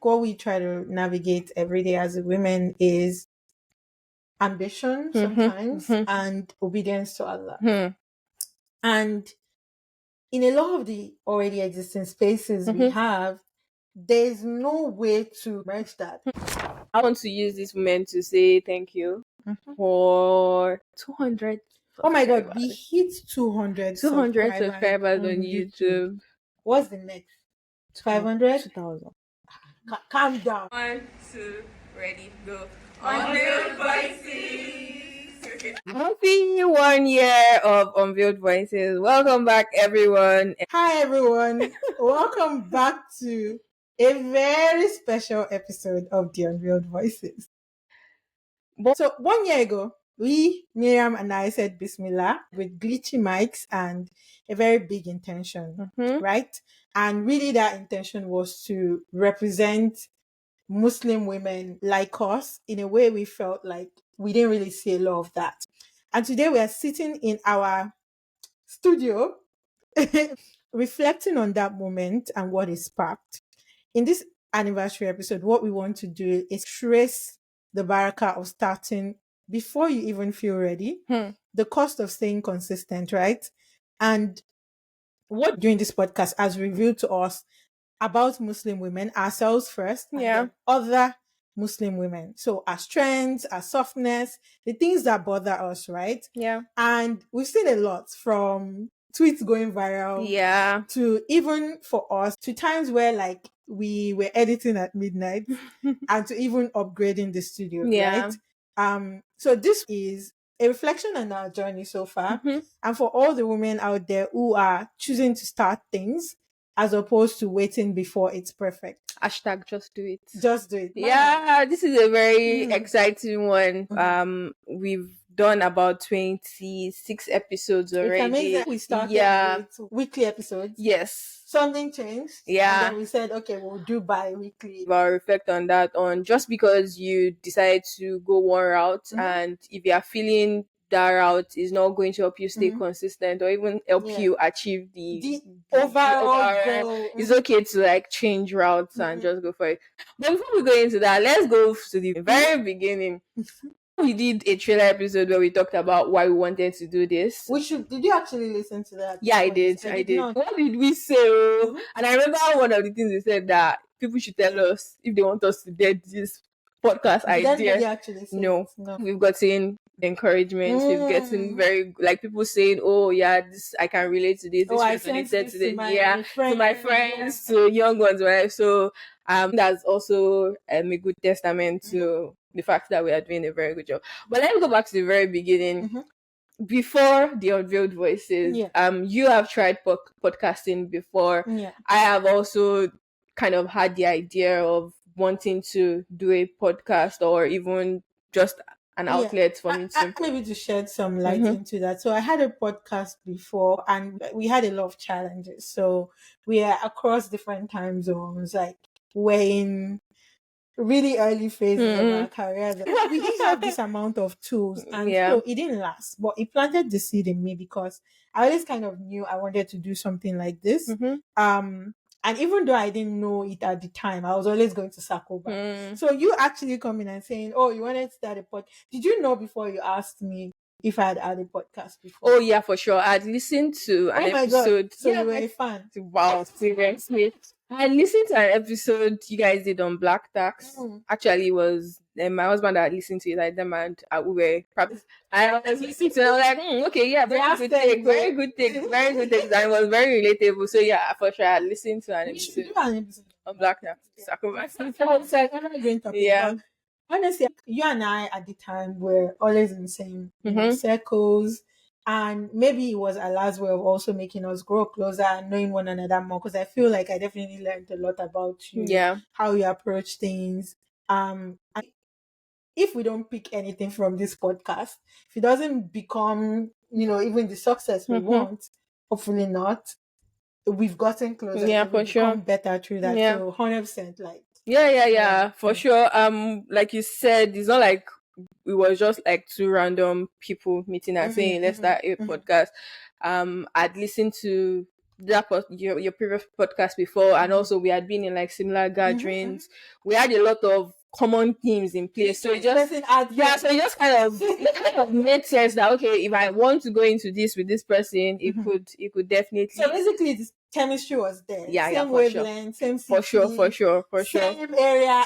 what we try to navigate every day as women is ambition sometimes and obedience to Allah. And in a lot of the already existing spaces we have, there's no way to merge that. I want to use this moment to say thank you for 200. Oh my God, we hit 200 subscribers on YouTube. What's the next? 500? 2,000. Calm down. 1, 2, ready, go. Unveiled Voices. Happy 1 year of Unveiled Voices. Welcome back, everyone. Hi, everyone. Welcome back to a very special episode of The Unveiled Voices. So 1 year ago, Mariam and I said Bismillah with glitchy mics and a very big intention, right? And really that intention was to represent Muslim women like us in a way we felt like we didn't really see a lot of that. And today we are sitting in our studio reflecting on that moment and what it sparked. In this anniversary episode, what we want to do is trace the barakah of starting before you even feel ready, the cost of staying consistent, right? And what during this podcast has revealed to us about Muslim women, ourselves first, and then other Muslim women. So our strengths, our softness, the things that bother us, right? Yeah. And we've seen a lot from tweets going viral to even for us to times where like we were editing at midnight and to even upgrading the studio, right? So this is a reflection on our journey so far. And for all the women out there who are choosing to start things as opposed to waiting before it's perfect. Hashtag just do it. Just do it. Yeah, this is a very exciting one. We've done about 26 episodes already. It's amazing. We started with weekly episodes. Yes. Something changed. Yeah. And then we said, okay, we'll do bi-weekly. I'll reflect on that just because you decide to go one route and if you are feeling that route is not going to help you stay consistent or even help you achieve the overall goal. It's okay to like change routes and just go for it. But before we go into that, let's go to the very beginning. We did a trailer episode where we talked about why we wanted to do this. Did you actually listen to that? Yeah, I did. What did we say? And I remember one of the things we said that people should tell us if they want us to get this podcast idea. No. We've gotten encouragement. We've gotten very like people saying, "Oh yeah, this I can relate to this. This resonated to this." To my friends, to young ones, right? So that's also a good testament to the fact that we are doing a very good job. But let me go back to the very beginning. Before the Unveiled Voices, you have tried podcasting before. I have also kind of had the idea of wanting to do a podcast or even just an outlet for me to maybe to shed some light into that. So I had a podcast before and we had a lot of challenges. So we are across different time zones, like we're in really early phases of our careers. We didn't have this amount of tools and so it didn't last. But it planted the seed in me because I always kind of knew I wanted to do something like this. And even though I didn't know it at the time, I was always going to circle back. So you actually coming and saying, "Oh, you wanted to start a podcast." Did you know before you asked me if I had a podcast before? Oh yeah, for sure. I'd listened to an episode. God. So you were a fan. Wow, seriously. I listened to an episode you guys did on Black Tax. Actually, it was my husband that listened to it like them and we were practicing. I was listening to it. I was like, okay, yeah, very good take. And it was very relatable. So yeah, for sure, I listened to an episode on Black Tax. Yeah. Honestly, you and I at the time were always in the same circles. And maybe it was Allah's way of also making us grow closer and knowing one another more. Because I feel like I definitely learned a lot about you, how you approach things. And if we don't pick anything from this podcast, if it doesn't become, even the success we want, hopefully not, we've gotten closer. Yeah, for sure. Better through that. Yeah. So 100% like. Yeah, for sure. Like you said, it's not like it was just like two random people meeting and saying let's start a podcast. I'd listened to your previous podcast before, and also we had been in like similar gatherings. We had a lot of common themes in place, so it just kind of made sense that okay, if I want to go into this with this person, it could definitely. So basically, this chemistry was there. Same wavelength, same city, for sure, same area.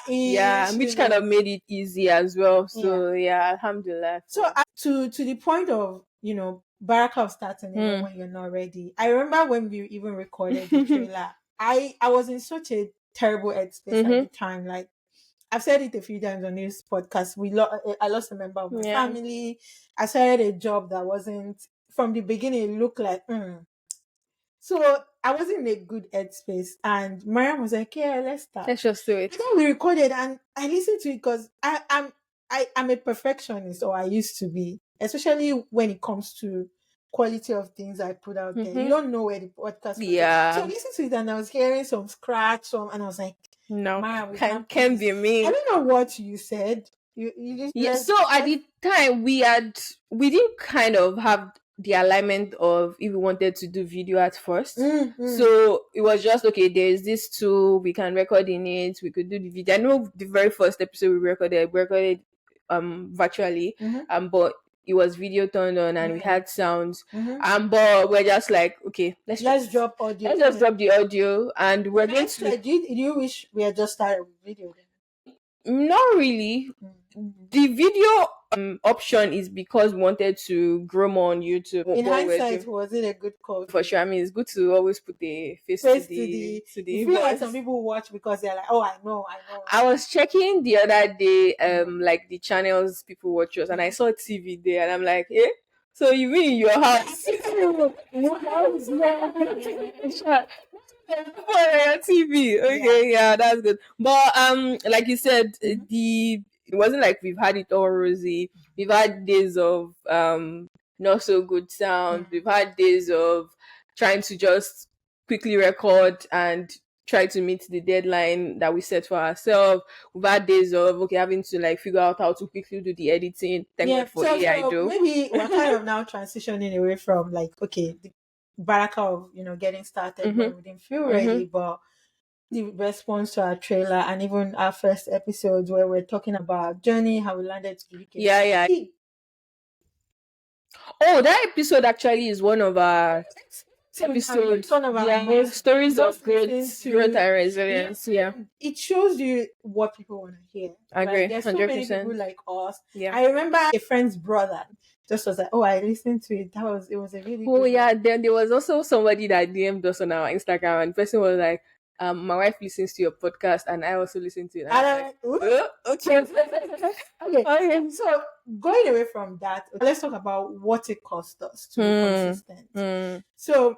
Which kind of made it easy as well. So alhamdulillah. So to the point of Barakah starting even when you're not ready. I remember when we even recorded the trailer. I was in such a terrible headspace at the time. Like I've said it a few times on this podcast. I lost a member of my family. I started a job that wasn't from the beginning. It looked like. So I wasn't in a good headspace, and Mariam was like, "Yeah, let's start. Let's just do it." So we recorded, and I listened to it because I'm a perfectionist, or I used to be, especially when it comes to quality of things I put out there. You don't know where the podcast was. So I listened to it, and I was hearing some scratch, and I was like, "No, can't be me." I don't know what you said. You just So at the time we didn't kind of have the alignment of if we wanted to do video at first. So it was just okay, there's this tool, we can record in it, we could do the video. I know the very first episode we recorded virtually, but it was video turned on and we had sounds. But we're just like, okay, let's drop audio. Let's just drop the audio, and we're going to. Do you wish we had just started with video then? Not really. The video option is because we wanted to grow more on YouTube. In hindsight, was it a good call? For sure. I mean, it's good to always put the face to the. You feel like some people watch because they're like, oh, I know. I was checking the other day, like the channels people watch us, and I saw TV there, and I'm like, eh? So you mean in your house? TV. Okay, yeah, that's good. But like you said, it wasn't like we've had it all rosy. We've had days of not so good sound. We've had days of trying to just quickly record and try to meet the deadline that we set for ourselves. We've had days of having to like figure out how to quickly do the editing. Thank God for AI. Maybe we're kind of now transitioning away from like the Barakah of getting started when we didn't feel ready, but the response to our trailer and even our first episodes where we're talking about our journey, how we landed to the UK. Yeah. Oh, that episode actually is one of our episodes. One of our stories of growth and resilience. Yeah. It shows you what people want to hear. I agree. There's so 100%. many people like us. Yeah. I remember a friend's brother just was like, oh, I listened to it. It was a really good one. Then there was also somebody that DM'd us on our Instagram, and the person was like, my wife listens to your podcast and I also listen to it. Okay. So going away from that, let's talk about what it cost us to be consistent. So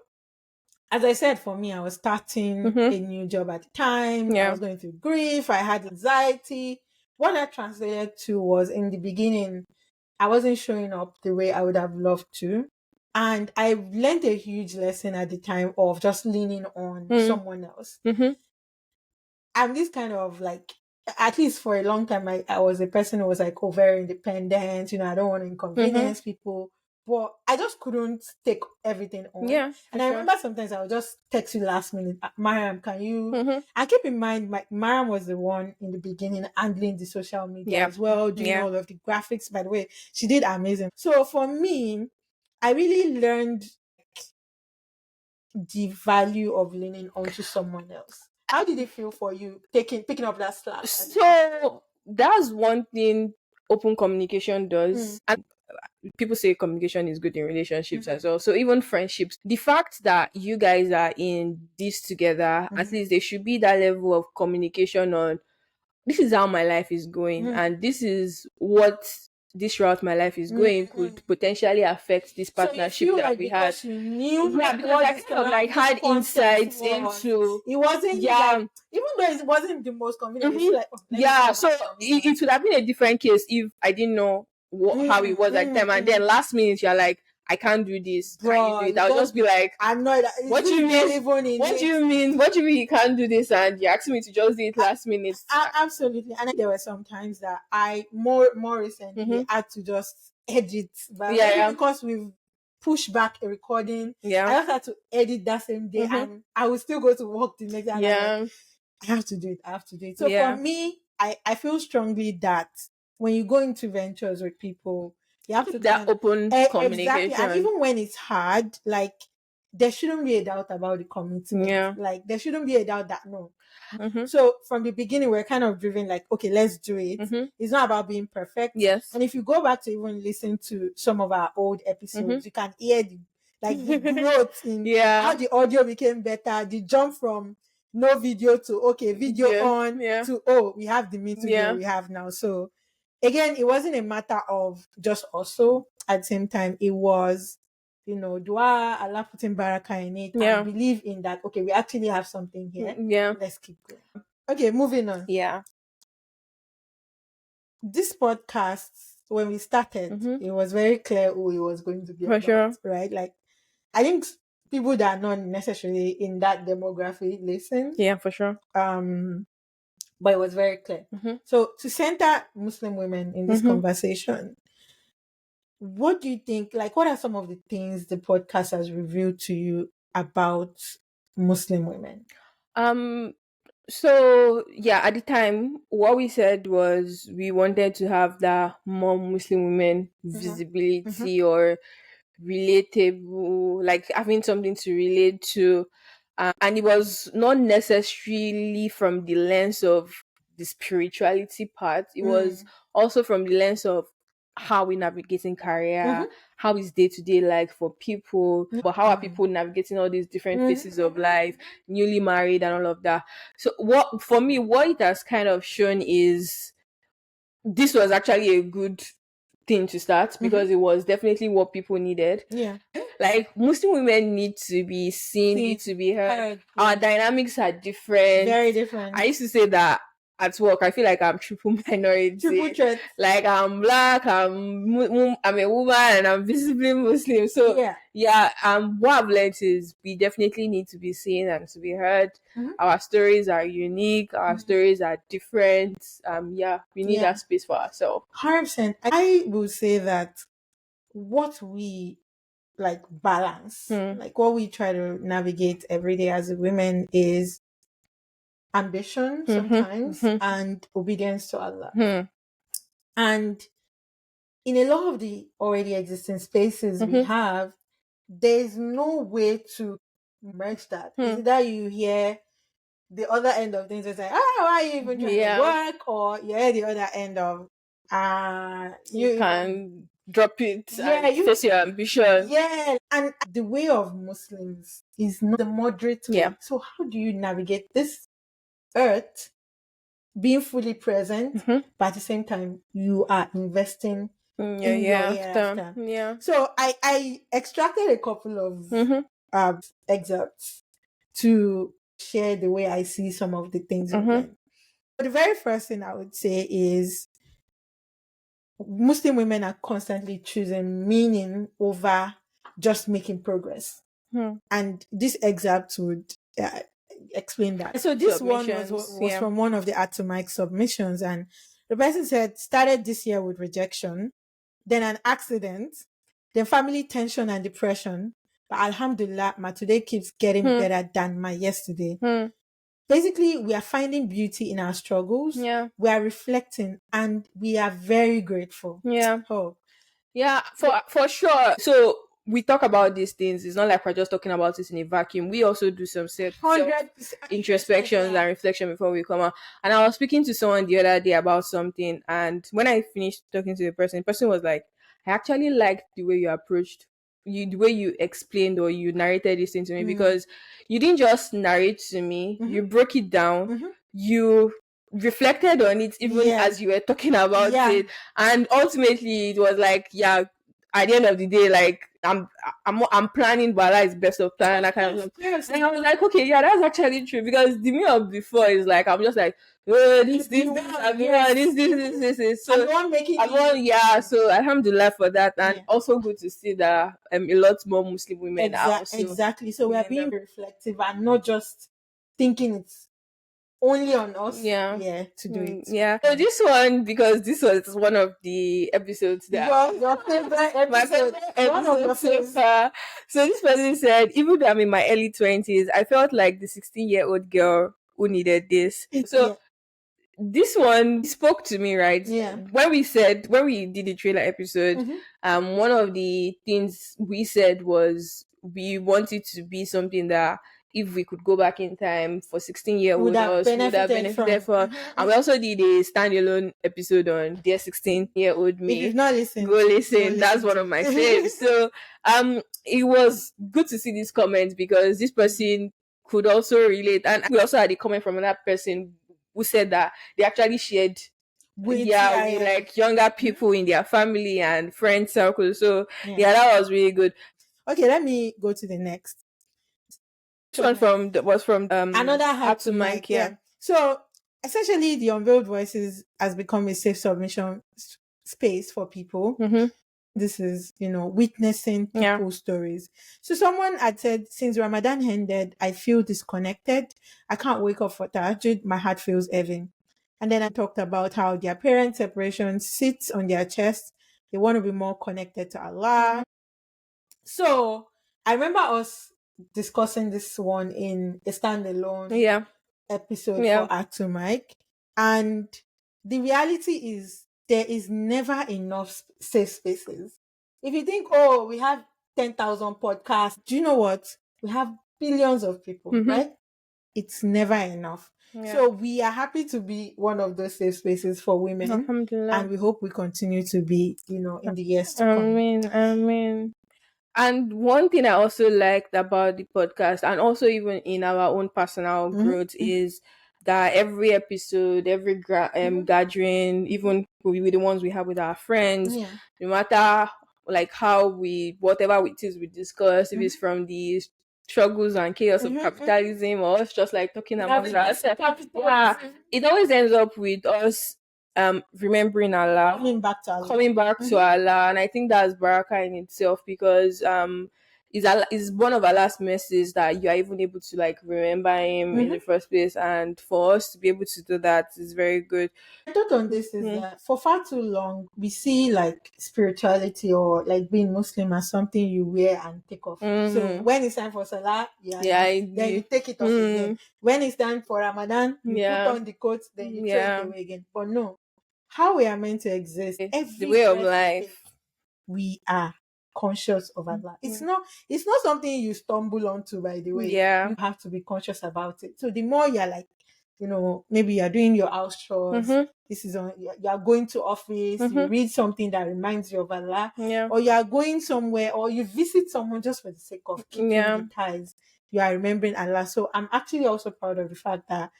as I said, for me, I was starting a new job at the time. I was going through grief. I had anxiety. What that translated to was, in the beginning, I wasn't showing up the way I would have loved to. And I learned a huge lesson at the time of just leaning on someone else. I'm this kind of like, at least for a long time, I was a person who was like, very independent. I don't want to inconvenience people. But I just couldn't take everything on. Yeah. And I remember sometimes I would just text you last minute, Mariam, can you? And keep in mind, Mariam was the one in the beginning handling the social media as well, doing all of the graphics. By the way, she did amazing. So for me, I really learned the value of leaning onto someone else. How did it feel for you picking up that slack? So that's one thing open communication does. And people say communication is good in relationships as well. So even friendships, the fact that you guys are in this together, at least there should be that level of communication on, this is how my life is going, and this is what this route my life is going could potentially affect this partnership that we had. You knew because I kind of like had insights into it wasn't even though it wasn't the most convenient. So it would have been a different case if I didn't know how it was at the time, and then last minute you're like, I can't do this. Can you do it? I'll just be like, annoyed. What do you mean? What do you mean? What do you mean you can't do this? And you're asking me to just do it last minute. Absolutely. And there were some times that I more recently had to just edit, but because we've push back a recording. Yeah. I just had to edit that same day, and I will still go to work the next day. And I'm like, I have to do it. So for me, I feel strongly that when you go into ventures with people, you have to that open communication. Exactly. And even when it's hard, like, there shouldn't be a doubt about the commitment. Yeah. Like, there shouldn't be a doubt that no. So from the beginning, we're kind of driven like, okay, let's do it. It's not about being perfect. Yes. And if you go back to even listen to some of our old episodes, you can hear the growth in how the audio became better, the jump from no video to okay, video on to we have the meat video we have now. So again, it wasn't a matter of just also at the same time, it was, dua, Allah putting barakah in it, and believe in that, okay, we actually have something here. Let's keep going. Okay, moving on. This podcast, when we started, it was very clear who it was going to be about, right? Like, I think people that are not necessarily in that demographic listen. Yeah, for sure. But it was very clear. So to center Muslim women in this conversation, what do you think, like, what are some of the things the podcast has revealed to you about Muslim women? So yeah, at the time, what we said was we wanted to have that more Muslim women visibility or relatable, like having something to relate to. And it was not necessarily from the lens of the spirituality part. It was also from the lens of how we navigating career, how is day-to-day like for people, but how are people navigating all these different phases of life, newly married and all of that. So what for me, what it has kind of shown is this was actually a good thing to start because it was definitely what people needed. Like, Muslim women need to be seen, need to be heard. Our dynamics are different. Very different. I used to say that at work. I feel like I'm triple minority. Triple threat. Like, I'm black, I'm a woman, and I'm visibly Muslim. So what I've learned is we definitely need to be seen and to be heard. Our stories are unique. Our stories are different. We need that space for ourselves. 100%. I will say that what we like balance, like what we try to navigate every day as women is ambition sometimes and obedience to Allah. And in a lot of the already existing spaces we have, there's no way to merge that. It's either you hear the other end of things, it's like, why are you even trying to work? Or you hear the other end of you can drop it and face your ambition. And the way of Muslims is not the moderate way. So how do you navigate this earth being fully present, but at the same time you are investing in your hereafter? So I extracted a couple of excerpts to share the way I see some of the things. But the very first thing I would say is Muslim women are constantly choosing meaning over just making progress. And this excerpt would explain that. So this one was from one of the Atomike submissions, and the person said, started this year with rejection, then an accident, then family tension and depression. But Alhamdulillah, my today keeps getting better than my yesterday. Basically, we are finding beauty in our struggles. We are reflecting, and we are very grateful. For sure. So we talk about these things. It's not like we're just talking about it in a vacuum. We also do some self introspections and reflection before we come out. And I was speaking to someone the other day about something, and when I finished talking to the person was like, I actually liked the way you approached the way you explained or you narrated this thing to me, because you didn't just narrate to me, you broke it down, you reflected on it even as you were talking about it, and ultimately it was like, at the end of the day, like, I'm planning, but Allah is best of plan, that kind of stuff. And I was like, okay, that's actually true, because the me of before is like, I'm just like, this, so so alhamdulillah for that, and also good to see that a lot more Muslim women are also so we are being reflective and not just thinking it's only on us, to do it. Yeah. So this one, because this was one of the episodes that your favorite episode, one of your favorite. So this person said, even though I'm in my early 20s, I felt like the 16-year-old girl who needed this. So this one spoke to me, right? Yeah. When we did the trailer episode, one of the things we said was we wanted to be something that if we could go back in time for 16-year-old us, would have benefited from. And we also did a standalone episode on Dear 16-year-old Me. If you've not listened, go listen. That's one of my faves. So it was good to see this comment because this person could also relate. And we also had a comment from another person who said that they actually shared with like younger people in their family and friend circle. So that was really good. Okay, let me go to the next. This one was from another Heart to Mic. So essentially, the Unveiled Voices has become a safe submission space for people. This is, witnessing people's stories. So someone had said, since Ramadan ended, I feel disconnected. I can't wake up for Tahajjud. My heart feels heavy. And then I talked about how their parent separation sits on their chest. They want to be more connected to Allah. So I remember us discussing this one in a standalone episode for Heart to Mic. And the reality is, there is never enough safe spaces. If you think, we have 10,000 podcasts, do you know what? We have billions of people, right? It's never enough. So we are happy to be one of those safe spaces for women. And we hope we continue to be, in the years to come. Amen. And one thing I also liked about the podcast, and also even in our own personal growth, is that every episode, every gathering, even with the ones we have with our friends, no matter like whatever it is we discuss, if it's from the struggles and chaos of capitalism, or us just like talking about that, it always ends up with us remembering Allah, coming back to Allah. And I think that's Barakah in itself, because is one of Allah's mercies that you are even able to like remember Him in the first place, and for us to be able to do that is very good. My thought on this is that for far too long we see like spirituality or like being Muslim as something you wear and take off. So when it's time for Salah, then you take it off again. When it's time for Ramadan, you put on the coat, then you throw it away again. But no, how we are meant to exist, the way of life, we are conscious of Allah. It's not something you stumble onto, by the way. You have to be conscious about it. So the more you're like, maybe you're doing your house chores, this is you're going to office, you read something that reminds you of Allah, or you're going somewhere, or you visit someone just for the sake of keeping the ties, you are remembering Allah. So I'm actually also proud of the fact that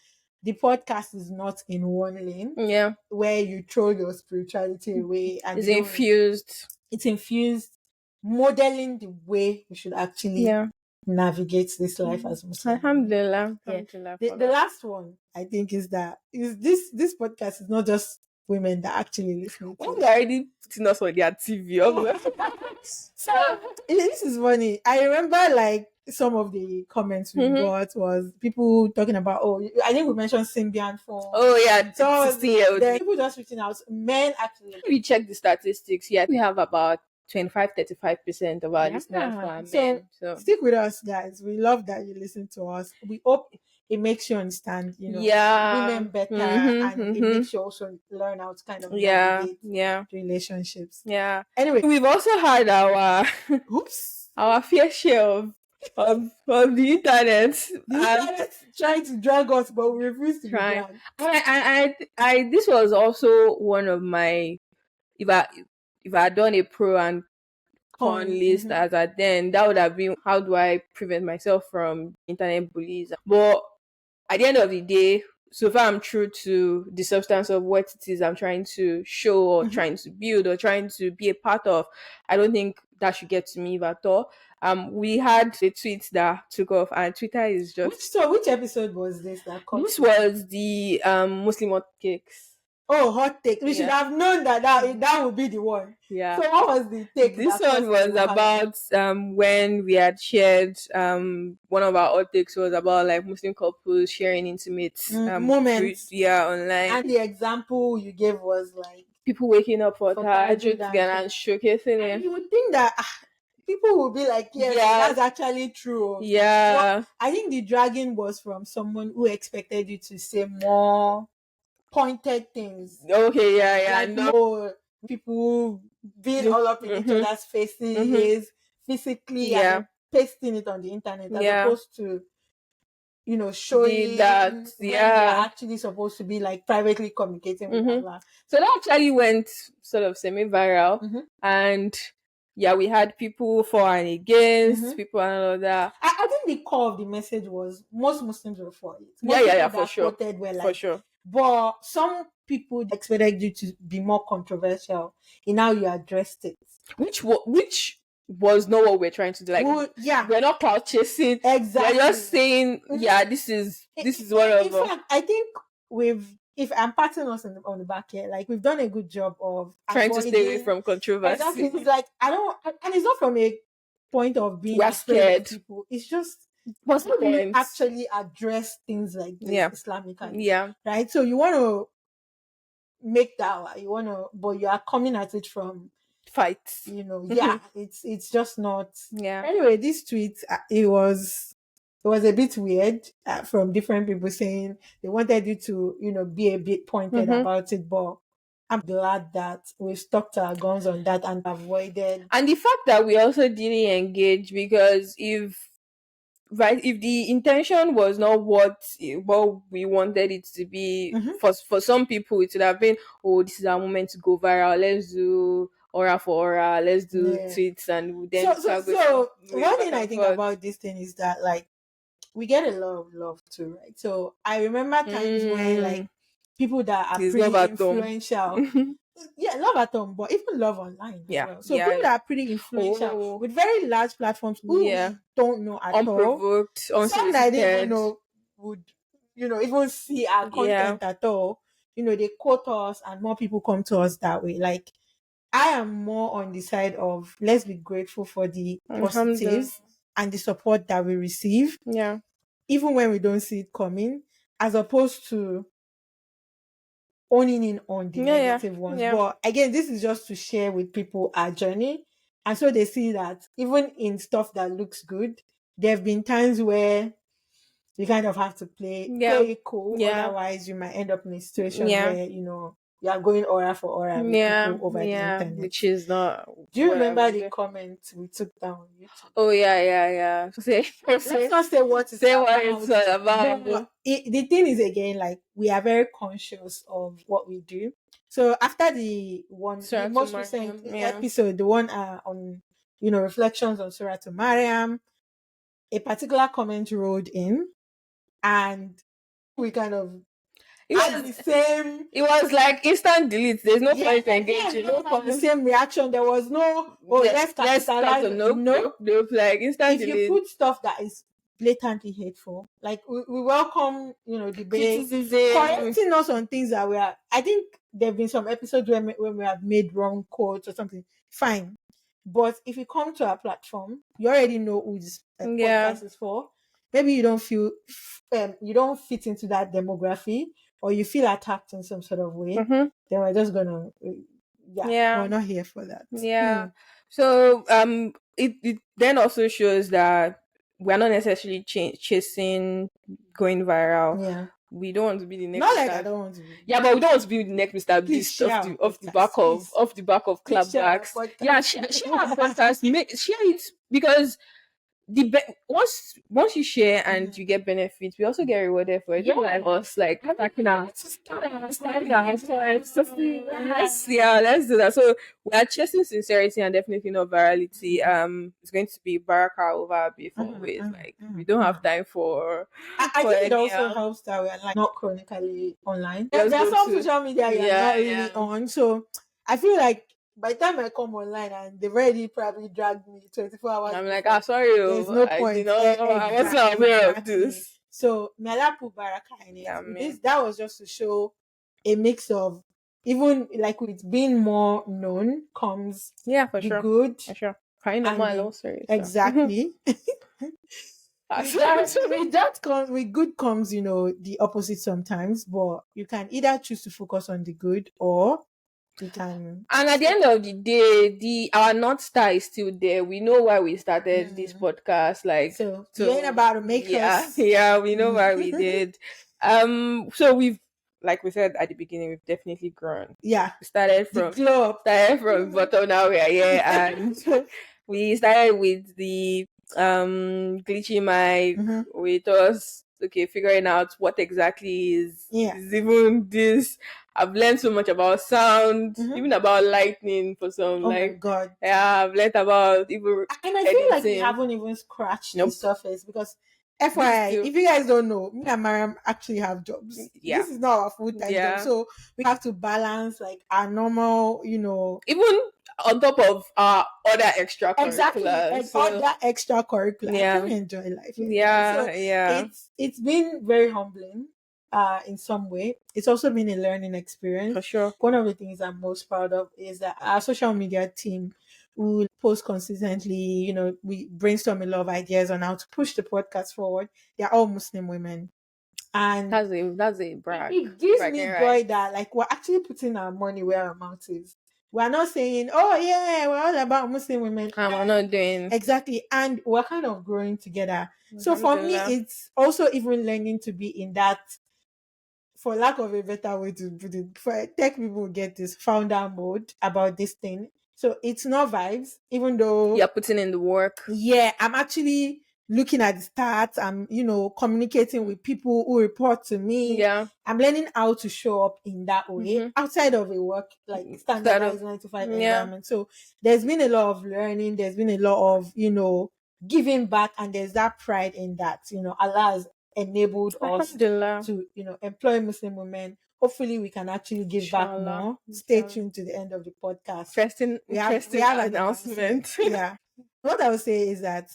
the podcast is not in one lane, where you throw your spirituality away, and it's infused. It's infused, modeling the way we should actually navigate this life as Muslims. Alhamdulillah. The last one, I think, is this podcast is not just women that actually listen to it. They're already putting us on their TV. So this is funny. I remember like some of the comments we got was people talking about, I think we mentioned Symbian for. So 16-year-old. People just reaching out. Men actually. We check the statistics. We have about 25-35% of our listeners are men. So stick with us, guys. We love that you listen to us. We hope it makes you understand, women better, and it makes you also learn how to kind of navigate relationships. Anyway, we've also had our our fair share of the internet. The internet trying to drag us, but we refuse to be dragged. I this was also one of my, if I had done a pro and con list as at then, that would have been, how do I prevent myself from internet bullies? But at the end of the day, so far I'm true to the substance of what it is I'm trying to show or trying to build or trying to be a part of. I don't think that should get to me at all. We had a tweet that took off, and Twitter is just... Which episode was this? This was the Muslim hot cakes. hot take. We should have known that would be the one. Yeah. So what was the take? This one was about when we had shared one of our hot takes was about like Muslim couples sharing intimate moments. Online. And the example you gave was like people waking up for tahajjud and showcasing it. And you would think that people will be like, yes, that's actually true. Yeah. Well, I think the dragging was from someone who expected you to say more pointed things. Okay, yeah. Like more people being all up in each other's faces, physically, and pasting it on the internet, as opposed to, showing that you're actually supposed to be like privately communicating with Allah. So that actually went sort of semi-viral, and we had people for and against, people and all of that. I think the core of the message was most Muslims were for it. For sure. For sure. But some people expected you to be more controversial in how you addressed it. Which was not what we're trying to do. Like, we're not cloud chasing. Exactly. We're just saying, this is one of them. In fact, I think if I'm patting us on the back here, like we've done a good job of trying to stay away from controversy. Exactly. It's like and it's not from a point of being scared. People. It's just you actually address things like this Islamically. Yeah. Right? So you want to make dawah, but you are coming at it from fights. It's just not. Yeah. Anyway, this tweet, it was a bit weird from different people saying they wanted you to, be a bit pointed about it, but I'm glad that we stuck to our guns on that and avoided. And the fact that we also didn't engage, because if the intention was not what we wanted it to be, for some people it would have been, this is our moment to go viral, let's do aura for aura, let's do tweets, and then so one thing I think about this thing is that like we get a lot of love too, right? So I remember times where like people that are pretty influential love at home, but even love online as well. So people that are pretty influential with very large platforms who we don't know at unprovoked, all, some that I didn't know would even see our content at all, they quote us and more people come to us that way. Like I am more on the side of let's be grateful for the positives and the support that we receive, even when we don't see it coming, as opposed to owning in on the negative ones. But again, this is just to share with people our journey, and so they see that even in stuff that looks good, there have been times where you kind of have to play it cool. Otherwise, you might end up in a situation where you are going aura for aura with people over the internet, which is not. Do you remember the comments we took down on YouTube? Oh yeah. Let's not say what it's about. The thing is, again, like we are very conscious of what we do. So after the most recent episode, the one on reflections on Surah to Mariam, a particular comment rolled in, and we kind of it was like instant delete. There's no point engaging. The same reaction. There was no let's capitalize. No, like instant delete. If you put stuff that is blatantly hateful, like we welcome debate, correcting us on things that we are. I think there have been some episodes when we have made wrong quotes or something. Fine, but if you come to our platform, you already know who this podcast is for. Maybe you don't feel you don't fit into that demography, or you feel attacked in some sort of way, then we're just gonna we're not here for that. So it then also shows that we're not necessarily chasing going viral. We don't want to be the next. Not like I don't want to be. Yeah, but we don't want to be the next Mr. Beast off the back of clapbacks. Share our podcast. Share it, because once you share and you get benefits, we also get rewarded for it. Like us, like attacking us. Let's do that. So we are chasing sincerity and definitely not virality. It's going to be Barakah over before always. Like we don't have time for. I think it also helps that we're like not chronically online. There are some social media you're not really on, so I feel like by the time I come online and they've already probably dragged me 24 hours. I'm like, sorry. There's no point. I wasn't aware of this. So, may Allah put Barakah in it. That was just to show a mix of even like with being more known comes for the sure. good. For sure. Exactly. With good comes, the opposite sometimes, but you can either choose to focus on the good or you can. And at the end of the day, our North Star is still there. We know why we started this podcast. So you ain't about to make us. Yeah, we know why we did. So we've, like we said at the beginning, we've definitely grown. Yeah. We started from bottom, now we are here, and we started with the glitchy mic with us figuring out what exactly is even this. I've learned so much about sound, even about lightning for some. My God. Yeah, I've learned about even and I feel like we haven't even scratched the surface, because FYI, if you guys don't know, me and Mariam actually have jobs. Yeah. This is not our full-time job. So we have to balance like our normal, even on top of our other extracurriculars. Exactly. And other extracurricular. Yeah. I can enjoy life. It's been very humbling in some way. It's also been a learning experience. For sure. One of the things I'm most proud of is that our social media team will post consistently. We brainstorm a lot of ideas on how to push the podcast forward. They're all Muslim women. And that's a brag. It gives me joy that like we're actually putting our money where our mouth is. We're not saying, oh yeah, we're all about Muslim women. And we're not doing exactly. And we're kind of growing together. So for me, it's also even learning to be in that, for lack of a better way to put it, for tech people get this founder mode about this thing. So it's not vibes, even though you're putting in the work. Yeah, I'm actually looking at the stats. I'm, communicating with people who report to me. Yeah. I'm learning how to show up in that way outside of a work, like standardized 9 to 5 environment. So there's been a lot of learning. There's been a lot of, giving back. And there's that pride in that, Allah has enabled us to, employ Muslim women. Hopefully we can actually give back more. Stay tuned to the end of the podcast. We have an announcement. Yeah. What I would say is that,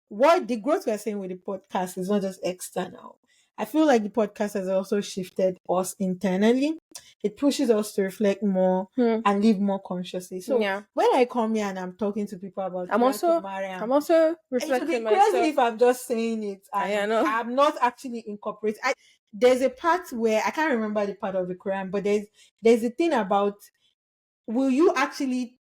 what the growth we're seeing with the podcast is not just external. I feel like the podcast has also shifted us internally. It pushes us to reflect more and live more consciously. So when I come here and I'm talking to people about I'm also reflecting myself. It would be crazy if I'm just saying it and I'm not actually incorporating. There's a part where I can't remember the part of the Quran, but there's a thing about, will you actually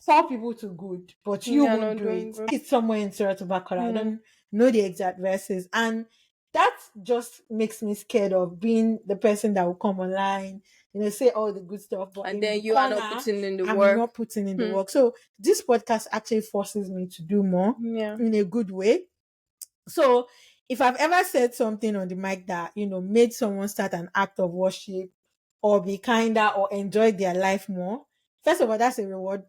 tell people to good, but you won't do it. It's somewhere in Surah Barakah. I don't know the exact verses. And that just makes me scared of being the person that will come online, say all the good stuff. But and then you are not putting in the work. I'm not putting in the work. So this podcast actually forces me to do more in a good way. So if I've ever said something on the mic that, made someone start an act of worship or be kinder or enjoy their life more, first of all, that's a reward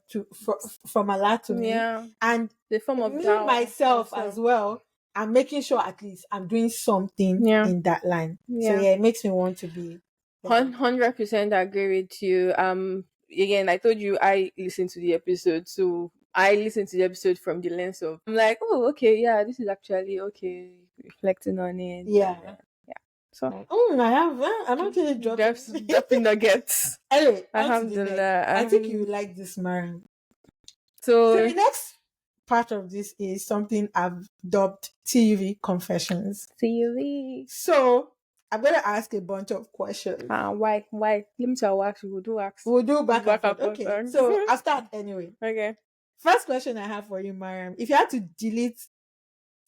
from Allah to me. And the form of me myself as well, I'm making sure at least I'm doing something in that line. So it makes me want to be 100% agree with you. Again, I told you I listened to the episode, so I listened to the episode from the lens of, I'm like, oh, okay, yeah, this is actually okay, reflecting on it. Yeah. So I'm actually dropping nuggets. Anyway, I think you like this, Mariam. So the next part of this is something I've dubbed TUV Confessions. TUV. So I'm gonna ask a bunch of questions. Why? Let me tell you, we'll do ask. We'll do back and forth. Okay. So I'll start anyway. Okay. First question I have for you, Mariam. If you had to delete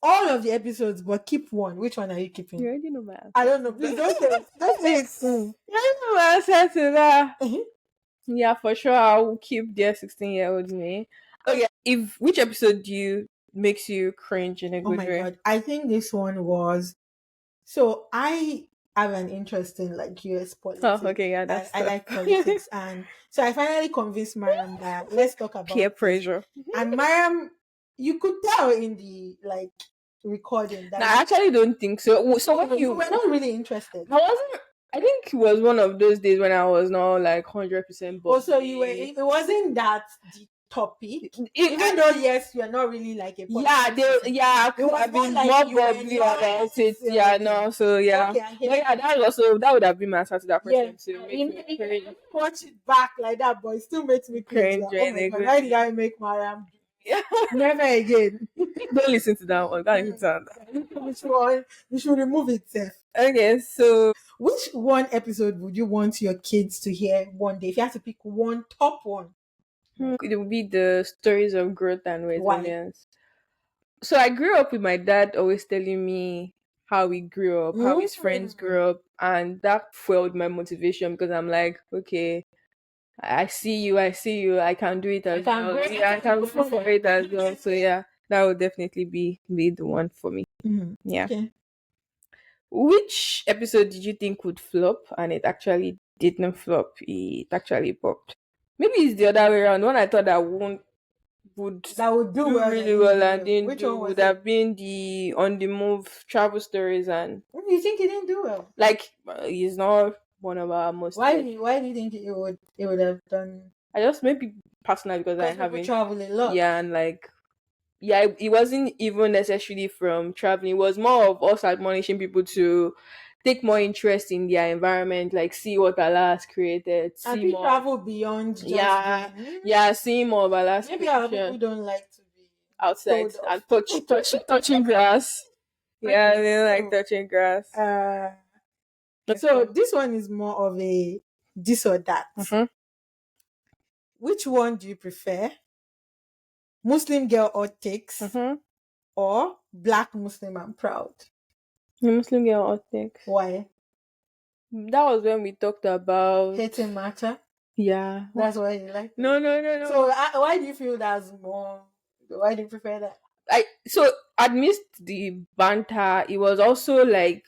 all of the episodes but keep one, which one are you keeping? You already know my answer. I don't know. Please don't say it. Don't say it. You know my answer to that. Yeah, for sure. I will keep their 16-year-old me. Okay. Which episode makes you cringe in a good way? Oh my God. I think this one was. So I have an interest in like US politics. Oh, okay, yeah, that's I like politics, and so I finally convinced Mariam that let's talk about peer pressure. And Mariam, you could tell in the like recording that I actually don't think so. So when you were not really interested. I think it was one of those days when I was not like 100%. Also, you were. It wasn't that deep. topic, even though yes, you're not really like a I could have been more bubbly about it. Yeah, no, so yeah. Okay, but yeah, that would have been my answer to that question too. You watch it back like that, but it still makes me cringe. Like, oh my god, why did I make Mariam? Yeah. Never again. Don't listen to that one. Don't listen to that. You should remove it. Okay, so which one episode would you want your kids to hear one day? If you have to pick one, top one. It would be the stories of growth and resilience. So I grew up with my dad always telling me how we grew up, how his friends grew up, and that fueled my motivation because I'm like, okay, I see you, I can do it as well. Yeah, I can go for it as well. So yeah, that would definitely be the one for me. Mm-hmm. Yeah. Okay. Which episode did you think would flop and it actually didn't flop? It actually popped. Maybe it's the other way around. One I thought that would do well really well and didn't do would have been the on the move travel stories. And you think it didn't do well? Like it's not one of our most. Why do you think it would have done? I just maybe personally because I haven't traveled a lot. Yeah, and like it wasn't even necessarily from traveling. It was more of us admonishing people to take more interest in their environment, like see what Allah has created. See more. Travel beyond just see more of Allah's maybe our people don't like to be outside and touching grass. Yeah, they don't like touching grass. So this one is more of a this or that. Mm-hmm. Which one do you prefer? Muslim girl or takes, or Black Muslim and proud? The Muslim girl or takes. Why? That was when we talked about hating matter. Yeah, that's why you like. No. So why do you feel that's more? Why do you prefer that? So amidst the banter, it was also like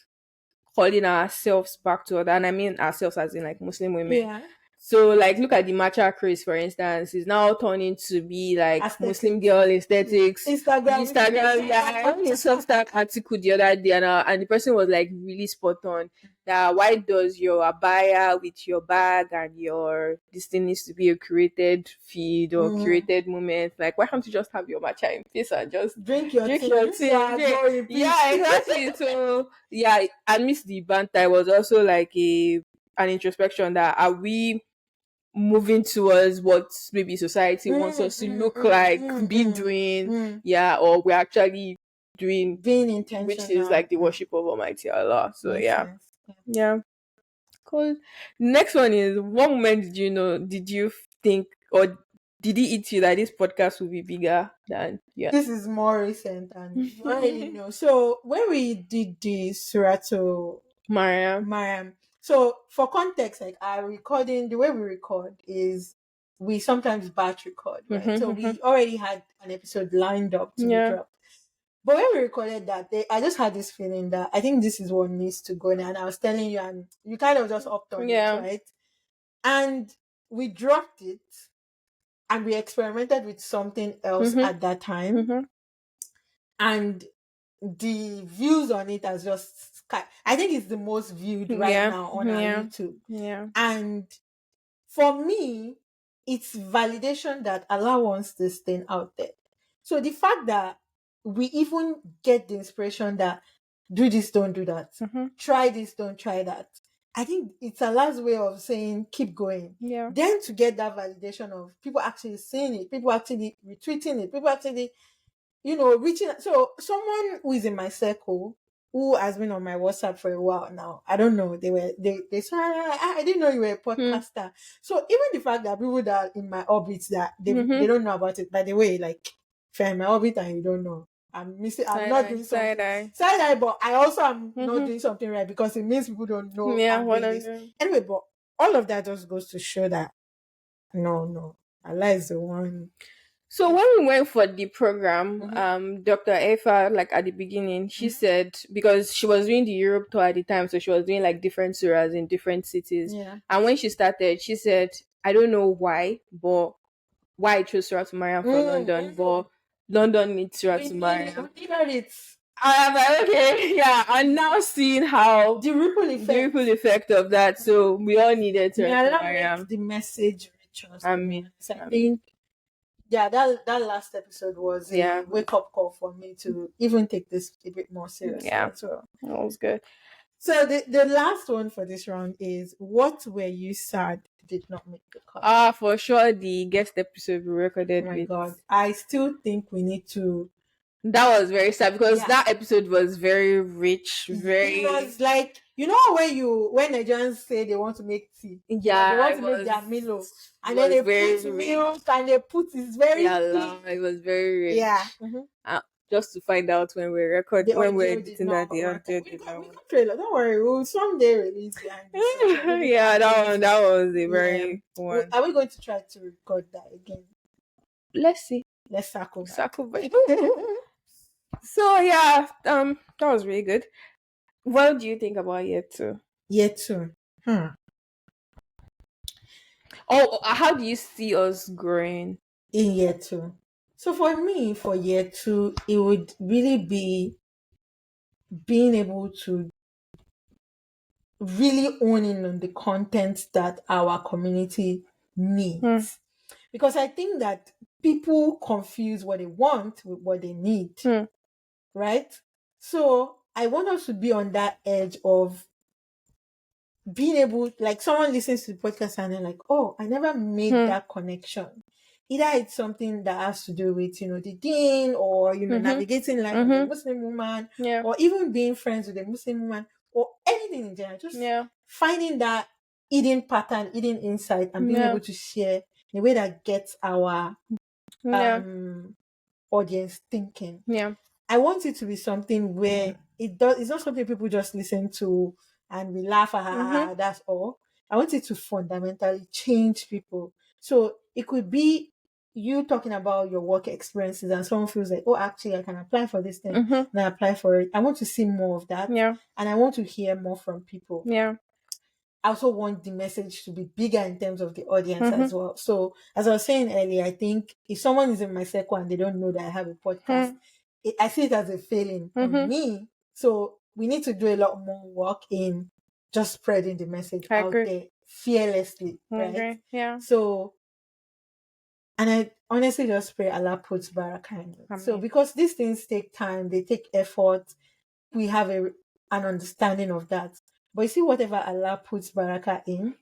calling ourselves back to other, and I mean ourselves as in like Muslim women. Yeah. So like look at the matcha craze, for instance, is now turning to be like aesthetics. Muslim girl aesthetics. Instagram. Yeah, I read a Substack article the other day and the person was like really spot on. That why does your abaya with your bag and your this thing needs to be a curated feed or curated moment? Like why can't you just have your matcha in peace and just drink your tea? Yeah, exactly. So yeah, amidst the banter, it was also like an introspection that are we moving towards what maybe society wants us to look like, be doing, or we're actually doing being intentional, which is like the worship of Almighty Allah. So yeah. Cool. Next one is, what moment did you think or did it hit you that this podcast will be bigger than This is more recent and I really know. So when we did the Surah to Mariam. So for context, like the way we record is we sometimes batch record, right? So we already had an episode lined up to be dropped. But when we recorded that, I just had this feeling that I think this is what needs to go now. And I was telling you, and you kind of just upped on it, right? And we dropped it, and we experimented with something else at that time. And the views on it has just, I think it's the most viewed right now on our YouTube. Yeah. And for me, it's validation that Allah wants this thing out there. So the fact that we even get the inspiration that do this, don't do that. Try this, don't try that. I think it's Allah's way of saying keep going. Yeah. Then to get that validation of people actually seeing it, people actually retweeting it, people actually reaching. So someone who is in my circle who has been on my WhatsApp for a while now, I don't know, they said, I didn't know you were a podcaster. So even the fact that people that are in my orbit that they don't know about it, by the way, like if you're in my orbit and you don't know, I'm not doing something side-eye, but I also am not doing something right because it means people don't know. Anyway, but all of that just goes to show that no, Allah is the one. So when we went for the program, Dr. Efa, like at the beginning, she said, because she was doing the Europe tour at the time, so she was doing like different surahs in different cities. Yeah. And when she started, she said, I don't know why, but why I chose Surah to Mariam for London, but London needs Surah to Mariam. I'm like, okay, yeah. I'm now seeing how the ripple effect of that. So we all needed Surah to Mariam. The message reach us. I mean, I think yeah, that last episode was a wake-up call for me to even take this a bit more seriously as well. That was good. So the last one for this round is, what were you sad did not make the cut? For sure, the guest episode we recorded. Oh my God, I still think we need to. That was very sad because that episode was very rich, very. It was like, you know, when Nigerians say they want to make tea, they want to make their Milo, and then they put milk and they put it's very. It was very rich. Yeah. Just to find out when we record, when we're editing that, the audio did not work. Don't worry, we'll someday release behind. Yeah, that was a very one. Are we going to try to record that again? Let's see. Let's circle back. So yeah, that was really good. What do you think about year 2? Year 2. Oh, how do you see us growing in year 2? So for me, for year 2, it would really be being able to really own in on the content that our community needs. Because I think that people confuse what they want with what they need. Right? So I want us to be on that edge of being able, like someone listens to the podcast and they're like, oh, I never made that connection. Either it's something that has to do with, the deen, or, navigating life with a Muslim woman, or even being friends with a Muslim woman, or anything in general. Just finding that hidden pattern, hidden insight, and being able to share in a way that gets our audience thinking. I want it to be something where it's not something people just listen to and we laugh at, that's all. I want it to fundamentally change people. So it could be you talking about your work experiences and someone feels like, oh, actually, I can apply for this thing, and I apply for it. I want to see more of that. And I want to hear more from people. I also want the message to be bigger in terms of the audience as well. So as I was saying earlier, I think if someone is in my circle and they don't know that I have a podcast, I see it as a failing on me. So we need to do a lot more work in just spreading the message out there fearlessly, right? So, and I honestly just pray Allah puts Barakah in it. So because these things take time, they take effort, we have an understanding of that. But you see, whatever Allah puts Barakah in,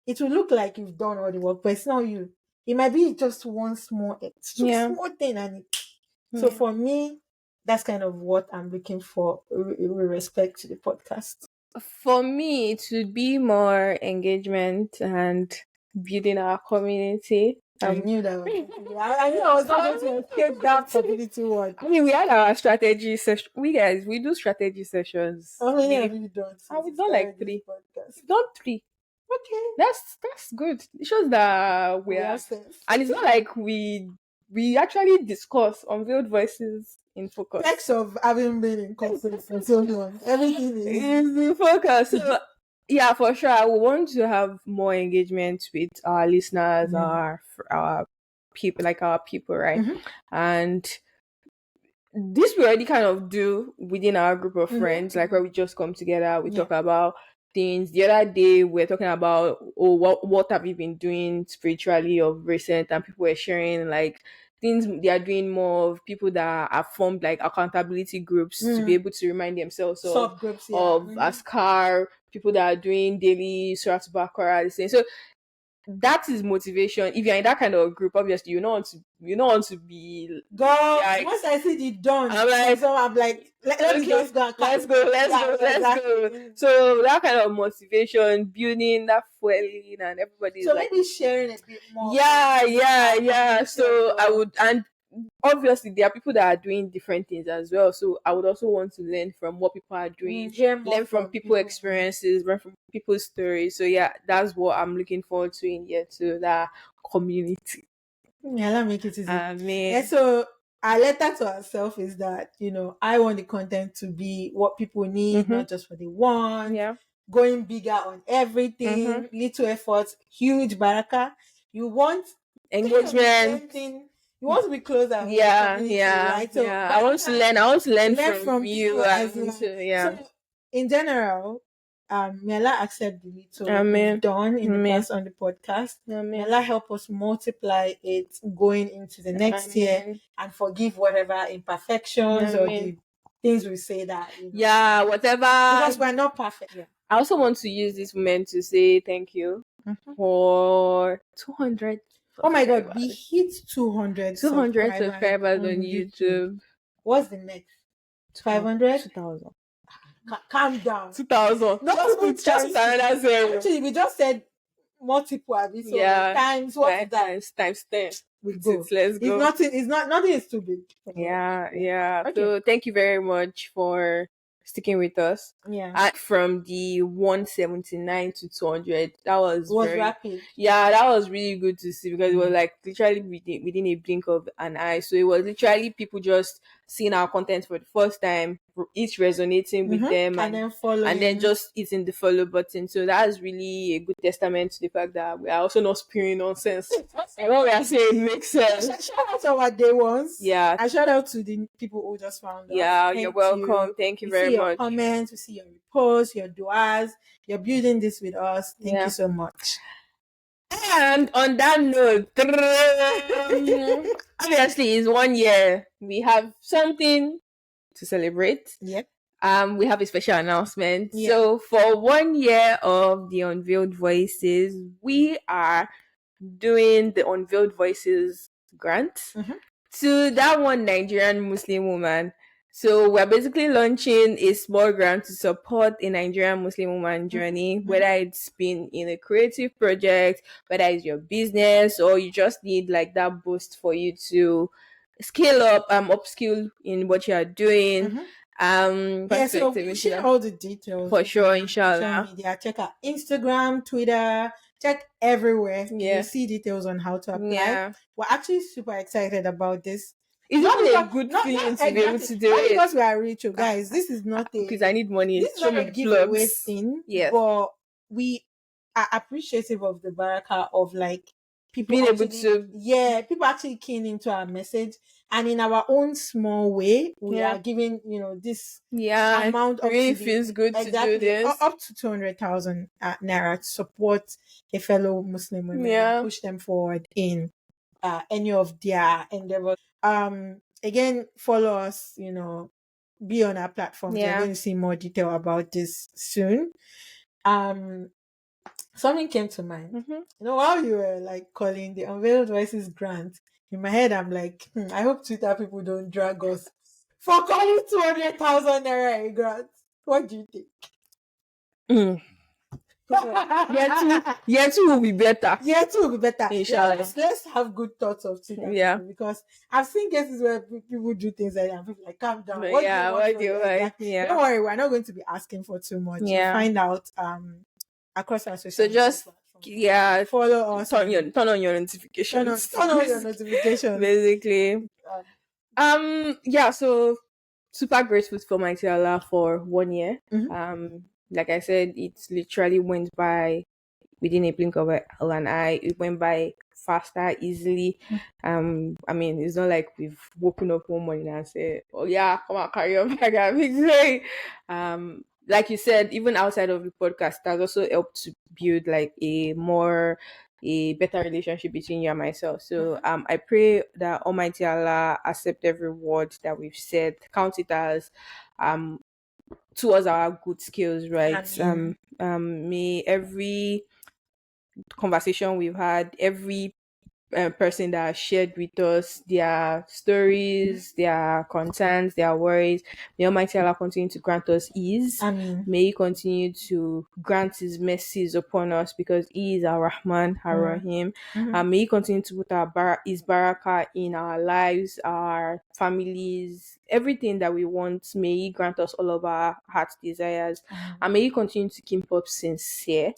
it will look like you've done all the work, but it's not you. It might be just one small thing, and so for me, that's kind of what I'm looking for with respect to the podcast. For me, it would be more engagement and building our community. I knew that was I knew I was not going to escape that community word. I mean, we had our strategy session. We do strategy sessions. How many have you done? We've done like 3. We've done 3. Okay. That's good. It shows that we are, and it's not like we actually discuss Unveiled Voices in focus. Perks of having been in conference for so long. Everything is in focus. So, yeah, for sure. I would want to have more engagement with our listeners, our people, right? And this we already kind of do within our group of friends, like where we just come together, we talk about things. The other day we're talking about what have you been doing spiritually of recent, and people were sharing like things they are doing more of, people that have formed like accountability groups to be able to remind themselves of Askar, people that are doing daily Surah Barakah, the same. So that is motivation. If you're in that kind of group, obviously you don't want to be girl. Like, once I see the dawn, I'm like, let's go. So that kind of motivation, building that fueling, and everybody. So maybe sharing a bit more. Yeah. So I would, and obviously there are people that are doing different things as well. So I would also want to learn from what people are doing, learn from people's experiences, learn from people's stories. So yeah, that's what I'm looking forward to in year 2, that community. Yeah, let me make it easy. Yeah, so our letter to ourselves is that, I want the content to be what people need, not just what they want. Yeah. Going bigger on everything, little efforts, huge barakah. You want engagement. You want to be closer. Right? So I want to learn from you. So in general, may Allah accept the little we've done in the past on the podcast. May Allah help us multiply it going into the next year and forgive whatever imperfections or the things we say that, whatever, because we're not perfect. I also want to use this moment to say thank you for 200. Oh my God, we hit 200 subscribers on YouTube. What's the next? 500? 2,000. Calm down. 2,000. Just another zero. Actually, we just said multiple of it. So times what is that? Times 10. We go. Let's go. Nothing is too big. Yeah. Okay. So thank you very much for sticking with us. Yeah. From the 179 to 200, that was very rapid. Yeah, that was really good to see, because it was like literally within a blink of an eye. So it was literally people just seeing our content for the first time, each resonating with them, and then following, and then just hitting the follow button. So that is really a good testament to the fact that we are also not spewing nonsense. And what we are saying makes sense. Shout out to our day ones. Yeah. And shout out to the people who just found us. Yeah, you're welcome. Thank you very much. We see your comments, we see your reposts, your duas. You're building this with us. Thank you so much. And on that note, obviously it's 1 year. We have something to celebrate. Yep. We have a special announcement. Yep. So for 1 year of the Unveiled Voices, we are doing the Unveiled Voices Grant to that one Nigerian Muslim woman. So we're basically launching a small grant to support a Nigerian Muslim woman journey, whether it's been in a creative project, whether it's your business, or you just need like that boost for you to scale up, upskill in what you are doing. So we share all the details for sure, inshallah. Social media. Check out Instagram, Twitter, check everywhere. You see details on how to apply. We're actually super excited about this. It's not a good feeling to be able to do it. Because we are rich, guys. This is not because I need money. This is not a giveaway thing. Yes. But we are appreciative of the barakah of like people being able to people actually keying into our message, and in our own small way we are giving this amount of really feels good to do this up to 200,000 naira to support a fellow Muslim women and push them forward in any of their endeavors. Again, follow us, be on our platform. You're going to see more detail about this soon. Something came to mind. While you were like calling the Unveiled Voices Grant, in my head I'm like, I hope Twitter people don't drag us for calling 200,000 naira a grant. What do you think? Year two will be better. Year two will be better. Inshallah. Let's have good thoughts of Twitter. Because I've seen cases where people do things like that and people like, calm down. What do you want? Don't worry, we're not going to be asking for too much. You'll find out across our social media. So just follow us. Turn on your notifications. Turn on your notifications. Basically. So super grateful for Mighty Allah for 1 year. Like I said, it literally went by within a blink of an eye. It went by faster, easily. It's not like we've woken up one morning and said, "Oh yeah, come on, carry on, big like you said, even outside of the podcast, that also helped to build like a better relationship between you and myself. So I pray that Almighty Allah accept every word that we've said, count it as towards our good skills, right? May every conversation we've had, every person that shared with us their stories, their concerns, their worries, may Almighty Allah continue to grant us ease. May He continue to grant His mercies upon us, because He is our Rahman, our Rahim. May He continue to put His Barakah in our lives, our families, everything that we want. May He grant us all of our heart's desires. And may He continue to keep us sincere,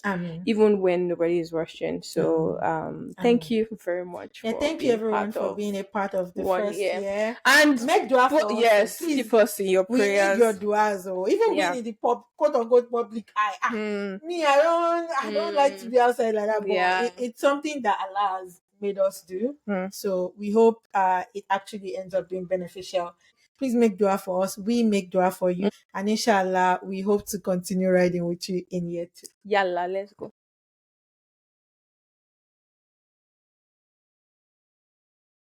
even when nobody is watching. So thank you very much. Thank you everyone for being a part of the first year. And make dua for us. Yes, keep us in your prayers. We need your duas, even being in the quote unquote public eye. Me, I don't like to be outside like that, but it's something that Allah has made us do. So we hope it actually ends up being beneficial Please make dua for us. We make dua for you. And inshallah, we hope to continue riding with you in year 2. Yalla, let's go.